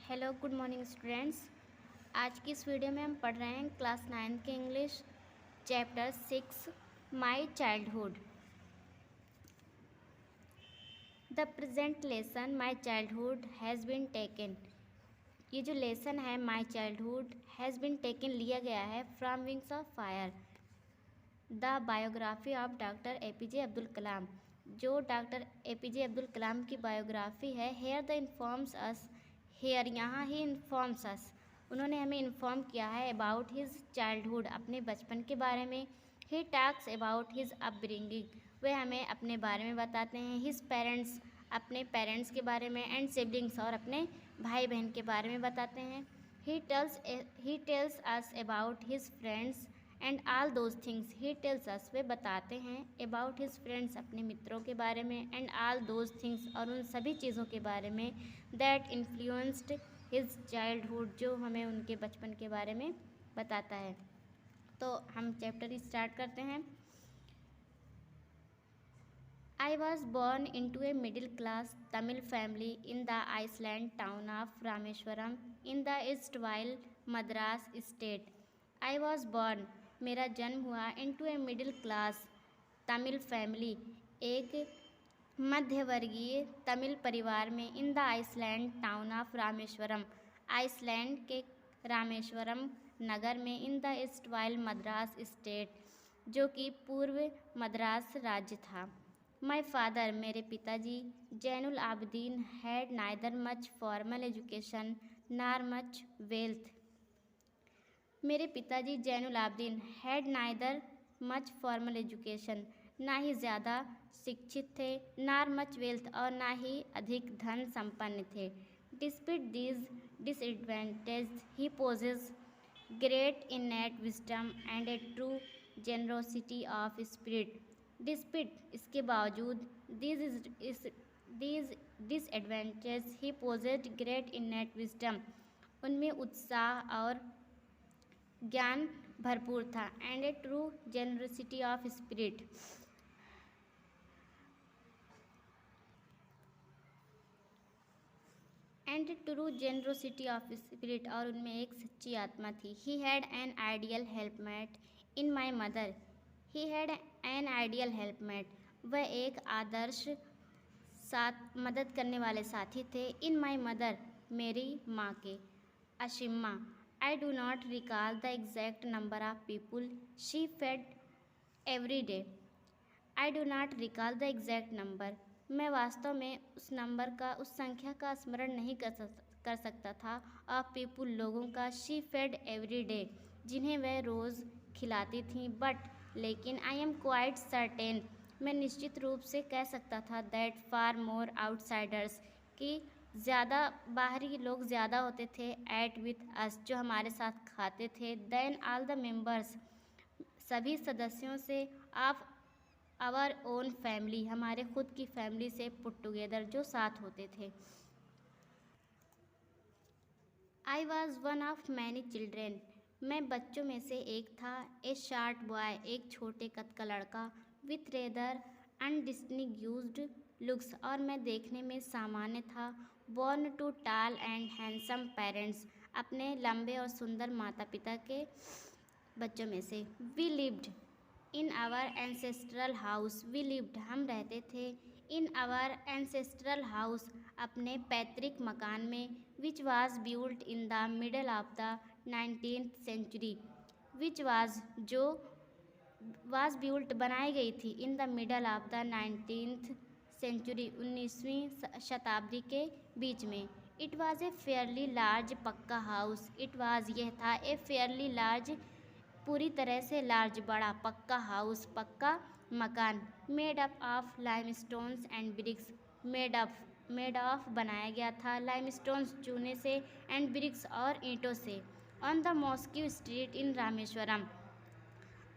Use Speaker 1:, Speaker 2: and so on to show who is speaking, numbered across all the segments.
Speaker 1: Hello good morning students. आज की इस वीडियो में हम पढ़ रहे हैं क्लास 9 के English chapter 6 my childhood. The present lesson my childhood has been taken. ये जो लेसन है my childhood has been taken लिया गया है from Wings of Fire, the biography of doctor APJ Abdul Kalam. जो डॉक्टर APJ अब्दुल कलाम की बायोग्राफी है, here the informs us, here यहाँ ही इन्फॉर्म्स अस, उन्होंने हमें इन्फॉर्म किया है अबाउट हिज चाइल्डहुड, अपने बचपन के बारे में। He talks about his upbringing, वे हमें अपने बारे में बताते हैं। हिज पेरेंट्स, अपने पेरेंट्स के बारे में। एंड सिबलिंग्स, और अपने भाई बहन के बारे में बताते हैं। He tells us about his friends and all those things. He tells us, वे बताते हैं अबाउट हिज फ्रेंड्स, अपने मित्रों के बारे में। एंड ऑल दोज थिंग्स, और उन सभी चीज़ों के बारे में दैट इन्फ्लुएंस्ड हिज चाइल्डहुड, जो हमें उनके बचपन के बारे में बताता है। तो हम चैप्टर स्टार्ट करते हैं। I was born into a middle-class Tamil family in the Iceland town of Rameswaram in the erstwhile Madras state. I was born, मेरा जन्म हुआ into a middle-class Tamil family, एक मध्यवर्गीय तमिल परिवार में। In the island town of Rameswaram, island के रामेश्वरम नगर में। In the erstwhile Madras state, जो कि पूर्व मद्रास राज्य था। माई फादर, मेरे पिताजी, Zainul Abedin, had neither much formal education नार मच वेल्थ। मेरे पिताजी Zainul Abedin had neither much formal education, ना ही ज़्यादा शिक्षित थे, नार मच वेल्थ, और ना ही अधिक धन संपन्न थे। Despite these disadvantage he possess great innate wisdom and a true generosity of spirit. Despite, इसके बावजूद, these disadvantage he possessed great innate wisdom, उनमें उत्साह और ज्ञान भरपूर था। And a true generosity of spirit, and true generosity of spirit, और उनमें एक सच्ची आत्मा थी। He had an ideal helpmate in my mother, he had an ideal helpmate, वह एक आदर्श साथ मदद करने वाले साथी थे। इन माई मदर, मेरी माँ के। Ashiamma, I do not recall the exact number of people she fed every day. I do not recall the exact number, मैं वास्तव में उस नंबर का, उस संख्या का स्मरण नहीं कर सकता था। ऑफ पीपुल, लोगों का। शी फेड एवरी डे, जिन्हें वह रोज़ खिलाती थी। बट, लेकिन। आई एम क्वाइट सर्टेन, मैं निश्चित रूप से कह सकता था। दैट फार मोर आउटसाइडर्स, कि ज़्यादा बाहरी लोग ज़्यादा होते थे। एट विथ अस, जो हमारे साथ खाते थे। देन ऑल द मेंबर्स, सभी सदस्यों से। ऑफ आवर ओन फैमिली, हमारे खुद की फैमिली से। पुट टुगेदर, जो साथ होते थे। I was one of many children, मैं बच्चों में से एक था। ए शार्ट बॉय, एक छोटे कद का लड़का। विथ रेदर अनडिस्टिंग्यूज्ड लुक्स, और मैं देखने में सामान्य था। Born to tall and handsome parents, अपने लंबे और सुंदर माता पिता के बच्चों में से। We lived in our ancestral house, we lived, हम रहते थे। इन आवर एंसेस्ट्रल हाउस, अपने पैतृक मकान में। Which was built in the middle of the 19th century, which was, जो, वाज बिल्ट, बनाई गई थी। In the middle of the 19th century, 19वीं शताब्दी के बीच में। It was a fairly large pucca house, it was, यह था। ए फेयरली लार्ज, पूरी तरह से लार्ज, बड़ा। पक्का हाउस, पक्का मकान। Made up of limestones and bricks, made of, बनाया गया था। लाइमस्टोन्स, चूने से। एंड ब्रिक्स, और ईंटों से। On the mosque street in Rameswaram,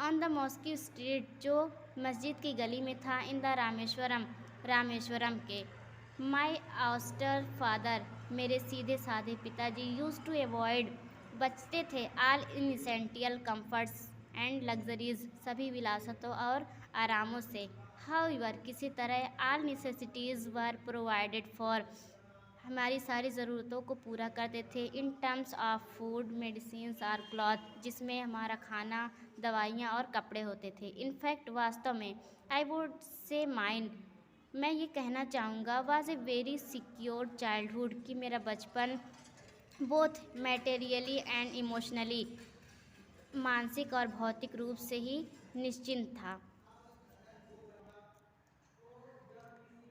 Speaker 1: on the mosque street, जो मस्जिद की गली में था। इन द रामेश्वरम, रामेश्वरम के। माई ऑस्टर फादर, मेरे सीधे साधे पिताजी। यूज टू अवॉइड, बचते थे। ऑल इनसेंटियल कम्फर्ट्स एंड लग्जरीज, सभी विलासतों और आरामों से। हाउएवर, किसी तरह। All necessities were provided for, हमारी सारी ज़रूरतों को पूरा करते थे in terms of food, medicines और क्लॉथ, जिसमें हमारा खाना, दवाइयाँ और कपड़े होते थे। इनफैक्ट वास्तव में आई वुड से माइन, मैं ये कहना चाहूँगा, was a very secure childhood, कि मेरा बचपन बोथ मैटेरियली एंड इमोशनली, मानसिक और भौतिक रूप से ही निश्चिंत था।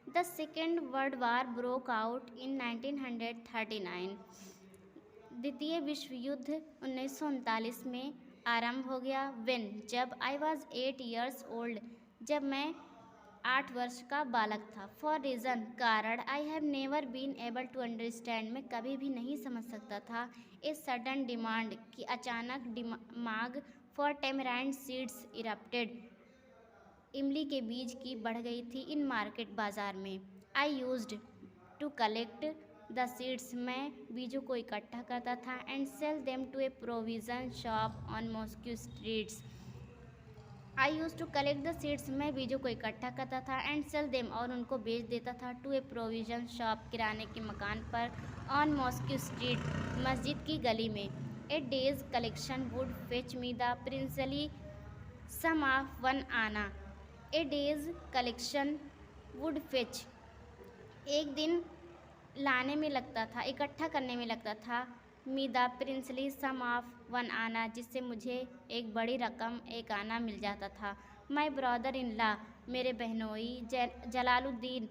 Speaker 1: The second world war broke out in 1939। द्वितीय विश्व युद्ध 1939 में आरंभ हो गया। वेन, जब आई वॉज 8 years ओल्ड, जब मैं 8 वर्ष का बालक था। फॉर रीज़न, कारण, I have never been able to understand, मैं कभी भी नहीं समझ सकता था। ए सडन डिमांड, की अचानक मांग, फॉर टेमराइंड सीड्स इरप्टेड, इमली के बीज की बढ़ गई थी इन मार्केट, बाजार में। I used to collect the seeds, मैं बीजों को इकट्ठा करता था, and sell them to a provision shop on Moscow streets. I use to collect the seeds, मैं बीजों को इकट्ठा करता था, एंड सेल देम, और उनको बेच देता था, टू ए प्रोविज़न शॉप, किराने के मकान पर, ऑन मॉस्को स्ट्रीट, मस्जिद की गली में। A day's collection would fetch me the princely sum of 1 anna. A day's collection would fetch, एक दिन लाने में लगता था, इकट्ठा करने में लगता था, me the princely sum of 1 anna, जिससे मुझे एक बड़ी रकम, 1 आना मिल जाता था। माई ब्रदर इन लॉ, मेरे बहनोई Jalaluddin,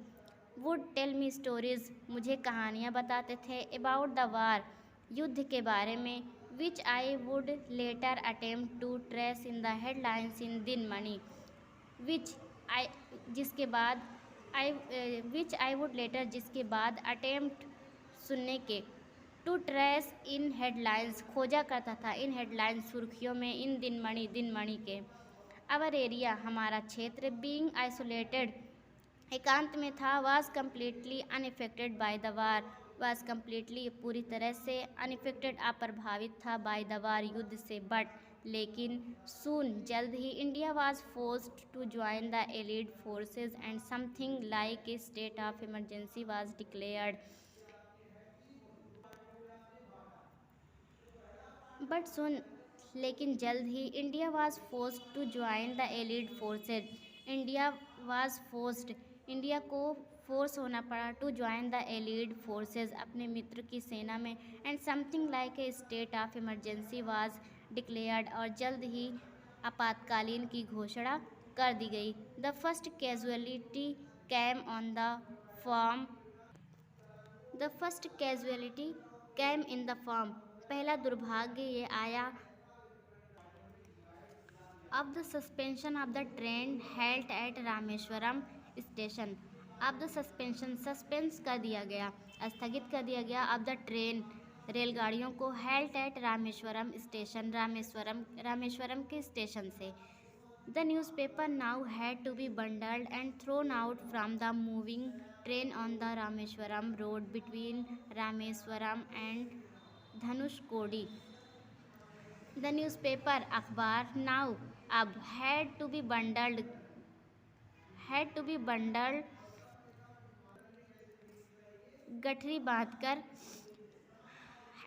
Speaker 1: would tell me stories, मुझे कहानियाँ बताते थे, अबाउट द वार, युद्ध के बारे में, which I would later attempt to trace in the headlines in Dinamani, विच आई, जिसके बाद आई वुड लेटर, जिसके बाद अटेम्प्ट, सुनने के, टू ट्रेस इन हेडलाइंस, खोजा करता था इन हेडलाइंस, सुर्खियों में, इन दिन मणि के। अवर एरिया, हमारा क्षेत्र, बीइंग आइसोलेटेड, एकांत में था, was completely unaffected by the war, was completely, पूरी तरह से, अनइफेक्टेड, अप्रभावित था, बाय द वार, युद्ध से, बट, लेकिन, सून, जल्द ही, India was forced to join the allied forces and something like a state of emergency was declared. But soon, लेकिन जल्द ही, India was forced to join the allied forces, India was forced, India को force होना पड़ा, to join the allied forces, अपने मित्र की सेना में, and something like a state of emergency was declared, और जल्द ही आपातकालीन की घोषणा कर दी गई। The first casualty came on the form, the first casualty came in the form, पहला दुर्भाग्य ये आया, of the suspension of the train held at Rameswaram station, of the suspension, suspense कर दिया गया, स्थगित कर दिया गया, ऑफ द ट्रेन, रेलगाड़ियों को, held at Rameswaram station, Rameswaram के स्टेशन से। The newspaper now had to be bundled and thrown out from the moving train on the Rameswaram road between Rameswaram and Dhanushkodi. The newspaper, अखबार, नाउ, अब, हैड टू बी बंडल्ड, गठरी बांधकर,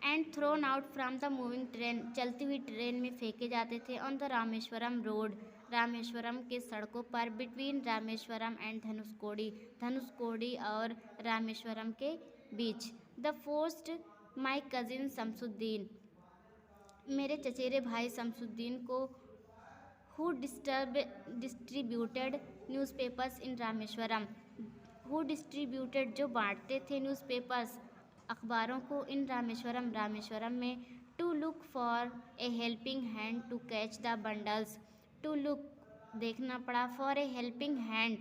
Speaker 1: and thrown out from the moving train, चलती हुई train में फेंके जाते थे, on the Rameswaram road, Rameswaram के सड़कों पर, बिटवीन रामेश्वरम एंड धनुषकोडी, धनुषकोडी और रामेश्वरम के बीच। The forced my cousin Samsuddin, मेरे चचेरे भाई शमसुद्दीन को, who distributed newspapers in Rameswaram, who distributed, जो बांटते थे, न्यूज़पेपर्स, अखबारों को, इन रामेश्वरम, रामेश्वरम में, to look for a helping hand to catch the bundles, to look, देखना पड़ा, फॉर ए हेल्पिंग हैंड,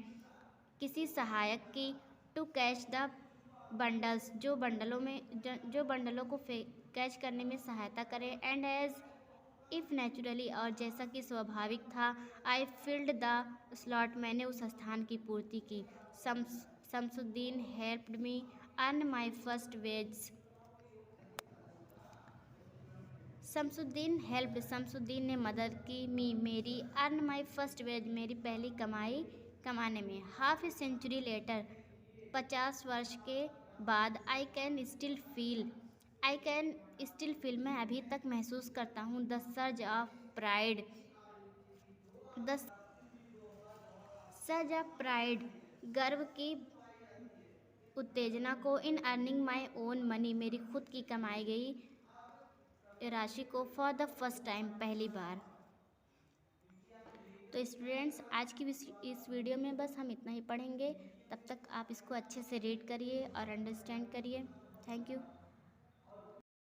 Speaker 1: किसी सहायक की, टू कैच द बंडल्स, जो बंडलों को कैच करने में सहायता करे, एंड एज इफ़ नेचुरली, और जैसा कि स्वाभाविक था, आई फिल्ड द स्लॉट, मैंने उस स्थान की पूर्ति की। Shamsuddin helped me earn my first wage, Shamsuddin ने मदद की, मेरी, अर्न माई फर्स्ट वेज, मेरी पहली कमाई कमाने में। हाफ ए सेंचुरी लेटर, 50 वर्ष के बाद आई कैन स्टिल फील मैं अभी तक महसूस करता हूँ the surge of pride the surge of pride गर्व की उत्तेजना को in earning my own money मेरी खुद की कमाई गई राशि को फॉर द फर्स्ट टाइम पहली बार। तो स्टूडेंट्स आज की इस वीडियो में बस हम इतना ही पढ़ेंगे। तब तक आप इसको अच्छे से रीड करिए और अंडरस्टैंड करिए। Thank you.